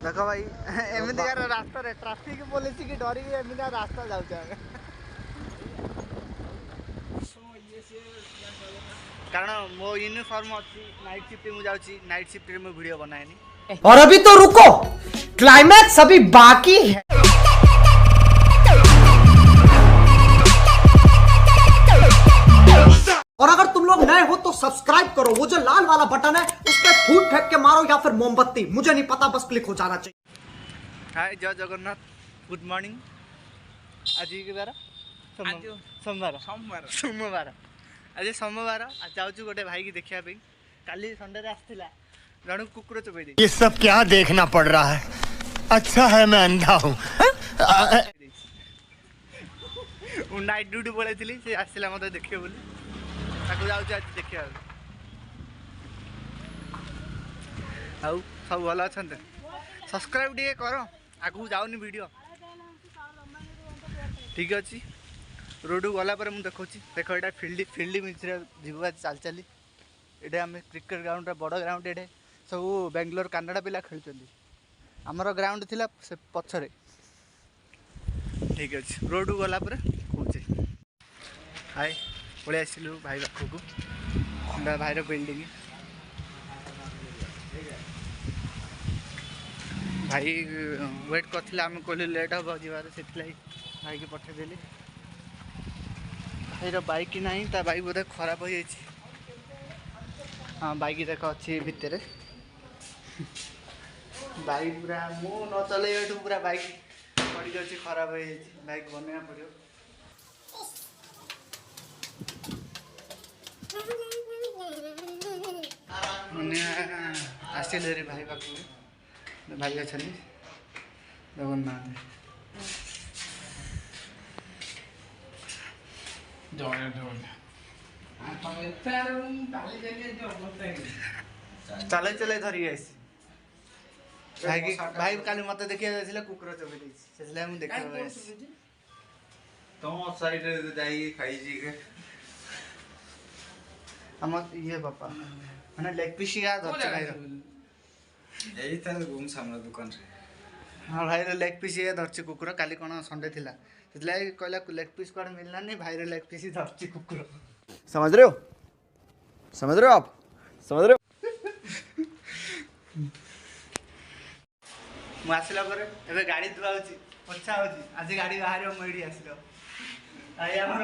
देख भाई एमती रास्ता रे ट्रैफिक पुलिस की डर एमती रास्ता जाऊे कारण मो यूनिफॉर्म अच्छी नाइट शिफ्ट में जाऊँगी नाइट शिफ्ट में वीडियो बनाएनी। और अभी तो रुको, क्लाइमैक्स अभी बाकी है। और अगर तुम लोग नए हो तो सब्सक्राइब करो, वो जो लाल वाला बटन है उस पर फूट फेंक के मारो या फिर मोमबत्ती, मुझे नहीं पता, बस क्लिक हो जाना चाहिए। हाय जय जगन्नाथ, गुड मॉर्निंग। आज के बार सोमवार सोमवार सोमवार आज सोमवार आज जाऊँ गोटे भाई की देखा काली संडे आसला जन कुकुर चोपई ये सब क्या देखना पड़ रहा है, अच्छा है मैं अंधा हूँ। नाइट ड्यूटी पलैली से आसला मत देखिए बोली जाऊँ आज देखा आउ सब भल अच्छा सब्सक्राइब टे कर आगू जाऊनी वीडियो ठीक अच्छे रोड गला मुझे देख यहाँ फील्ड मिश्र जीव चल चली ये आम क्रिकेट ग्राउंड बड़ ग्राउंड ये सब बेंगलोर कानाडा पिला खेल आमर ग्राउंड थिला से पछरे ठीक अच्छे रोड गला कहे हाय पलि आसलु भाई पाखक भाईर बिल्डिंग भाई वेट करते आम कहलु लेट हम जीवार से भाई की पठेदेली भाईर बाइक ना ता बाइक बोधे खराब हो जाए। हाँ बाइक देख अच्छी भितर बाइक पूरा मु न चल पूरा बाइक पड़ी अच्छी खराब हो जाए बाइक बनवा पड़ो। आसिल रे भाई पाख भाई अच्छा जगन्नाथ चल चल धरिक आस भाई काली मत देखा कुकुर चोपई मुझे देखा तुम साइड खाई आम ये बापा मैंने लेग पीस धरचे भाई रूम सामने दुकान से हाँ भाई लेग पीस धरचे कुकुर काली कौन संडे थिला से कहला लेग पीस कौन मिललानी भाई लेग पीस धरचे कुकुर। समझ रहे हो आप समझ रहे हो। मुझे आसला गाड़ी धुआ पोछा आज गाड़ी बाहर मुझे आसल आई आमर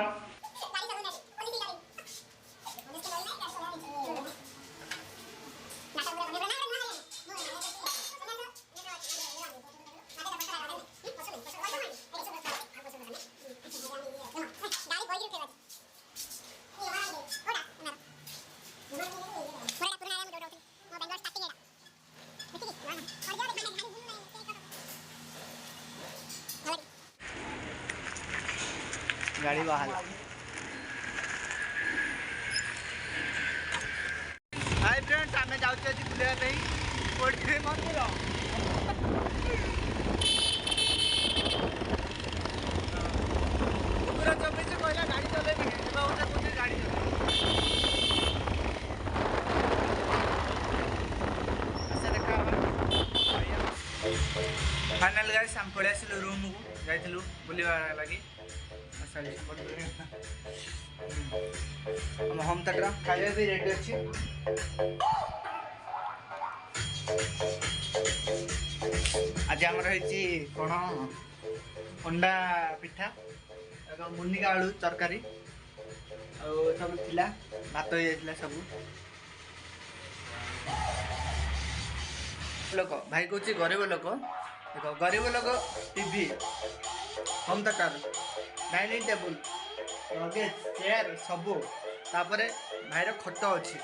गाड़ी बाहर हाय फ्रेंड्स आम जाऊँ बुलाई मंदिर पूरा चौबीस कहला गाड़ी चलेबी गाड़ी फाइनाल गाइस हम पलि आसिलु रूम को जाइलु बुलवा लगी होम थिएटर खाଇବା भी रेडी अच्छी आज आमर होती कौन अंडा पिठा मुनिका आलू तरकारी सब थिला भात हो जाता सब लोक भाई कौच गरीब लोक देख गरीब लोक TV home theatre dining table luggage chair सबू तापर भाईर खट अच्छी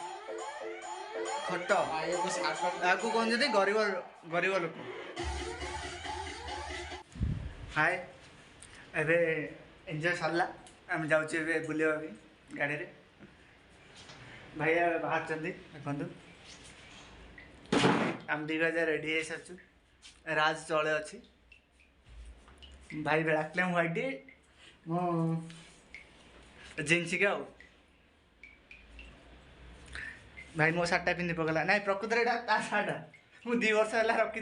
खट आपको कहते गरीब गरीब लोक हाय एबे एंजॉय सरला आम जाऊे बुलवा गाड़ी रे भाई बाहर देखु आम 2000 रेडी हो सारी राज चले अच्छी भाई ब्लैक क्लेम व्हाइट मो जीन्स के भाई मो सार्टा पिंधि पकला ना प्रकृत में सार्टा मुझे 2 वर्ष है रखी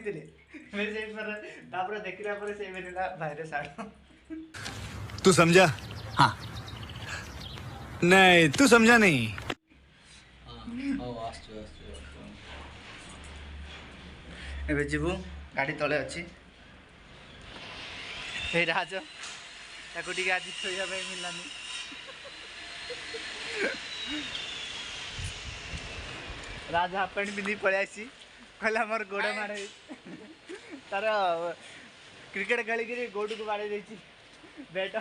मैं से पर तापर देखिला पर से मेरा भाईरे साड़ तू समझा? हाँ। नहीं, तू समझा नहीं। ଏବେ ଯିବୁ ଗାଡ଼ି ତଳେ ଅଛି ଏଇ ରାଜ ତାକୁ ଟିକେ ଆଜି ଶୋଇବା ପାଇଁ ମିଳିଲାନି ରାଜ ହାଫ୍ ପ୍ୟାଣ୍ଟ ପିନ୍ଧିକି ପଳେଇ ଆସିଛି କହିଲା ମୋର ଗୋଡ଼ ମାଡ଼ ତାର କ୍ରିକେଟ ଖେଳିକିରି ଗୋଡ଼କୁ ବାଡ଼େଇ ଦେଇଛି ବ୍ୟାଟ୍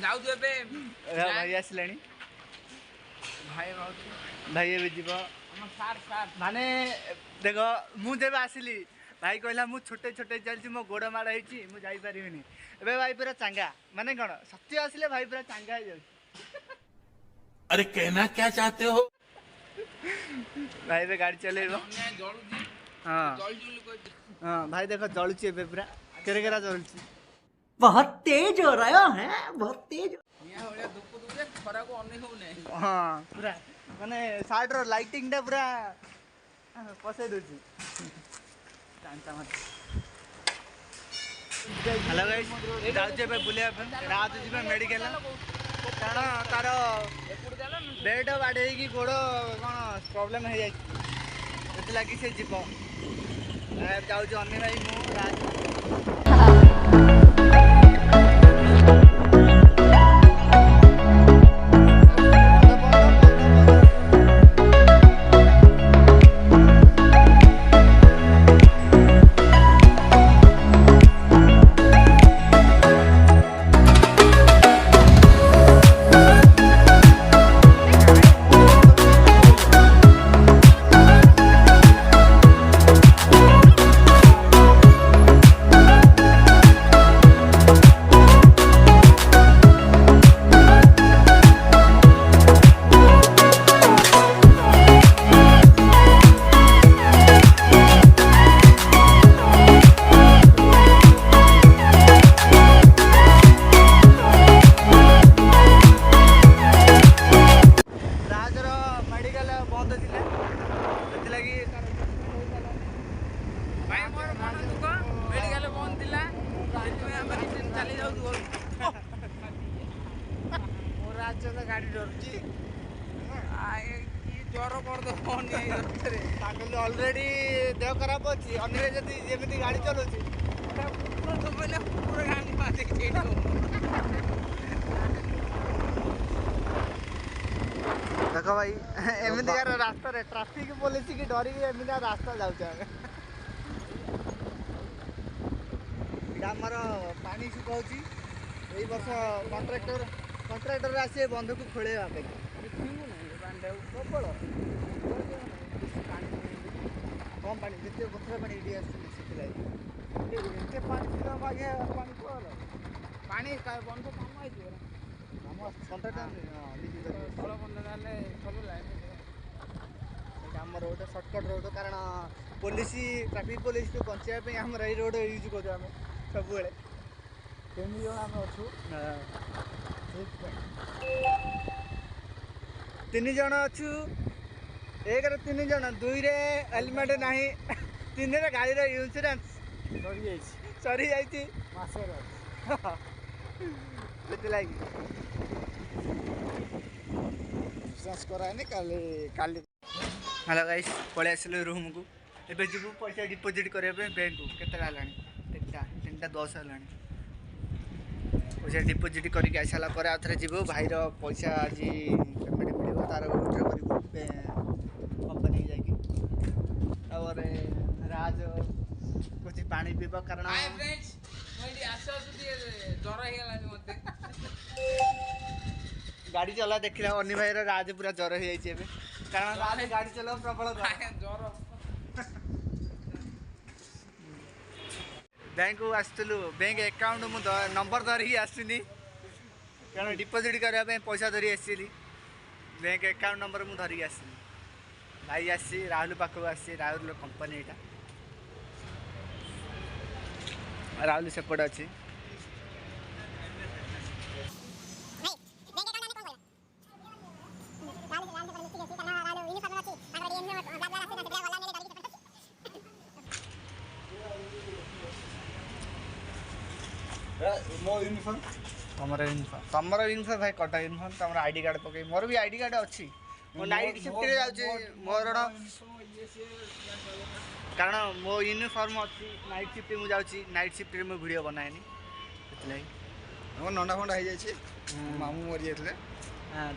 ଯାଉଛୁ ଏବେ ଭାଇ ଆସିଲାଣି ଭାଇ ଏବେ ଯିବ ମାନେ ଦେଖ ମୁଁ ଯେବେ ଆସିଲି ଭାଇ କହିଲା ମୁଁ ଛୋଟେ ଛୋଟେ ଚାଲିଛି ମୋ ଗୋଡ଼ ମାଡ଼ ହେଇଛି ମୁଁ ଯାଇପାରିବିନି ଏବେ ଭାଇ ପୁରା ଚାଙ୍ଗା ମାନେ କ'ଣ ସତ୍ୟ ଆସିଲେ ଭାଇ ପୁରା ଚାଙ୍ଗା ହେଇଯାଉଛି अरे कहना क्या चाहते हो? ଭାଇ ଏବେ ଗାଡ଼ି ଚଲେଇବ ହଁ ହଁ ଭାଇ ଦେଖ ଜଳୁଛି ଏବେ ପୁରା କେରା ଜଳୁଛି बहुत तेज हो रहा है बहुत तेज ଖରାକୁ ଅନେଇ ହଉନାହିଁ ହଁ ପୁରା ମାନେ ସାର୍ଟର ଲାଇଟିଂଟା ପୁରା ପଶେଇ ଦେଉଛି ହ୍ୟାଲୋ ଗାଇସ୍ ଯାଉଛି ଏବେ ବୁଲିବା ପାଇଁ ରାତ ଯିବେ ମେଡ଼ିକାଲ କାରଣ ତାର ବେଡ୍ ବାଡ଼େଇକି ଗୋଡ଼ କ'ଣ ପ୍ରୋବ୍ଲେମ୍ ହେଇଯାଇଛି ସେଥିଲାଗି ସେ ଯିବ ଯାଉଛି ଅନ୍ୟ ଭାଇ ମୁଁ ରାଜ ଗାଡ଼ି ଡରୁଛି ଜ୍ୱର କରିଦେବ ଅଲରେଡି ଦେହ ଖରାପ ଅଛି ଅନ୍ୟରେ ଯଦି ଯେମିତି ଗାଡ଼ି ଚଲାଉଛି ଦେଖ ଭାଇ ଏମିତିକାର ରାସ୍ତାରେ ଟ୍ରାଫିକ ପୋଲିସ କି ଡରିକି ଏମିତିକା ରାସ୍ତା ଯାଉଛେ ଆମେ ଏଇଟା ଆମର ପାଣି ଶୁଖାଉଛି ଏଇ ବର୍ଷ କଣ୍ଟ୍ରାକ୍ଟର ଆସିବେ ବନ୍ଧକୁ ଖୋଳେଇବା ପାଇଁ ପ୍ରବଳ କମ୍ ପାଣି ଯେତେ ପଥର ପାଣି ଏଠି ଆସୁଛି ସେଥିଲାଗି ଏତେ ପାଣି ଆଜ୍ଞା ପାଣି କୁଆଡ଼େ ପାଣି ବନ୍ଧ କାମ ହେଇଯିବ ଆମ କଣ୍ଟ୍ରାକ୍ଟର ତଳ ବନ୍ଧ ତାହେଲେ ସବୁ ଲାଇନ୍ ଏଇଟା ଆମର ଗୋଟେ ସର୍ଟକଟ୍ ରୋଡ଼ କାରଣ ପୋଲିସ ଟ୍ରାଫିକ ପୋଲିସକୁ ବଞ୍ଚାଇବା ପାଇଁ ଆମର ଏଇ ରୋଡ଼ ୟୁଜ୍ କରୁଛୁ ଆମେ ସବୁବେଳେ 3 ଜଣ ଆମେ ଅଛୁ 3 ଜଣ ଅଛୁ 1ରେ 3 ଜଣ 2ରେ ହେଲମେଟ୍ ନାହିଁ 3ରେ ଗାଡ଼ିର ଇନ୍ସୁରାନ୍ସ ସରିଯାଇଛି ମାସରେ ସେଥିଲାଗି ଇନ୍ସୁରାନ୍ସ କରାହେନି କାଲି ହ୍ୟାଲୋ ଗାଇସ୍ ପଳେଇ ଆସିଲୁ ରୁମ୍କୁ ଏବେ ଯିବୁ ପଇସା ଡିପୋଜିଟ୍ କରିବା ପାଇଁ ବ୍ୟାଙ୍କକୁ କେତେଟା ହେଲାଣି 3:10 ହେଲାଣି ପଇସା ଡିପୋଜିଟ୍ କରିକି ଆସିଲା ପରେ ଆଉ ଥରେ ଯିବୁ ଭାଇର ପଇସା ଆଜି ପେମେଣ୍ଟ ମିଳିବ ତାର ୱିଡ୍ର କରିବୁ କମ୍ପାନୀକି ଯାଇକି ତାପରେ ରାଜ କହୁଛି ପାଣି ପିଇବ କାରଣ ଗାଡ଼ି ଚଲା ଦେଖିଲା ଅନି ଭାଇର ରାଜ ପୁରା ଜ୍ୱର ହେଇଯାଇଛି ଏବେ କାରଣ ରାଜ ଗାଡ଼ି ଚଲାଉ ପ୍ରବଳ ଜ୍ୱର ବ୍ୟାଙ୍କକୁ ଆସିଥିଲୁ ବ୍ୟାଙ୍କ ଆକାଉଣ୍ଟ ମୁଁ ନମ୍ବର ଧରିକି ଆସିନି କାରଣ ଡିପୋଜିଟ୍ କରିବା ପାଇଁ ପଇସା ଧରି ଆସିଥିଲି ବ୍ୟାଙ୍କ ଆକାଉଣ୍ଟ ନମ୍ବର ମୁଁ ଧରିକି ଆସିନି ଭାଇ ଆସିଛି ରାହୁଲ ପାଖକୁ ଆସିଛି ରାହୁଲର କମ୍ପାନୀ ଏଇଟା ରାହୁଲ ସେପଟେ ଅଛି ମୋ ୟୁନିଫର୍ମ ତମର ୟୁନିଫର୍ମ ଭାଇ କଟା ୟୁନିଫର୍ମ ତମର ଆଇଡି କାର୍ଡ଼ ପକେଇ ମୋର ବି ଆଇଡି କାର୍ଡ଼ ଅଛି ମୋ ନାଇଟ୍ ସିଫ୍ଟରେ ଯାଉଛି ମୋର କାରଣ ମୋ ୟୁନିଫର୍ମ ଅଛି ନାଇଟ୍ ସିଫ୍ଟ ମୁଁ ଯାଉଛି ନାଇଟ୍ ସିଫ୍ଟରେ ମୁଁ ଭିଡ଼ିଓ ବନାଏନି ସେଥିଲାଗି ମୋ ନଣ୍ଡା ଫଣ୍ଡା ହେଇଯାଇଛି ମାମୁଁ ମରି ଯାଇଥିଲେ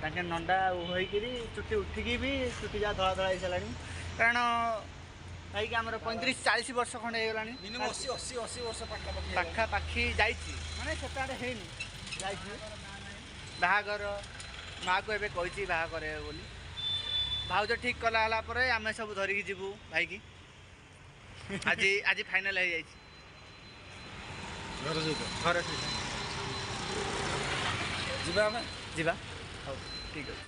ତାଙ୍କେ ନଣ୍ଡା ହୋଇକିରି ଚୁଟି ଉଠିକି ବି ଚୁଟି ଯାହା ଧଳା ଧଳା ହେଇସାରିଲାଣି କାରଣ ଭାଇକି ଆମର 35-40 ବର୍ଷ ଖଣ୍ଡେ ହେଇଗଲାଣି ମିନିମମ୍ 80 ବର୍ଷ ପାଖାପାଖି ଯାଇଛି ମାନେ ସେତେ ଆଡ଼େ ହେଇନି ଯାଇଛି ବାହାଘର ମାଆକୁ ଏବେ କହିଛି ବାହା କରେଇବେ ବୋଲି ଭାଉଜ ଠିକ୍ କଲା ହେଲା ପରେ ଆମେ ସବୁ ଧରିକି ଯିବୁ ଭାଇକି ଆଜି ଫାଇନାଲ୍ ହେଇଯାଇଛି ଘର ସହିତ ଯିବା ଆମେ ଯିବା ହଉ ଠିକ୍ ଅଛି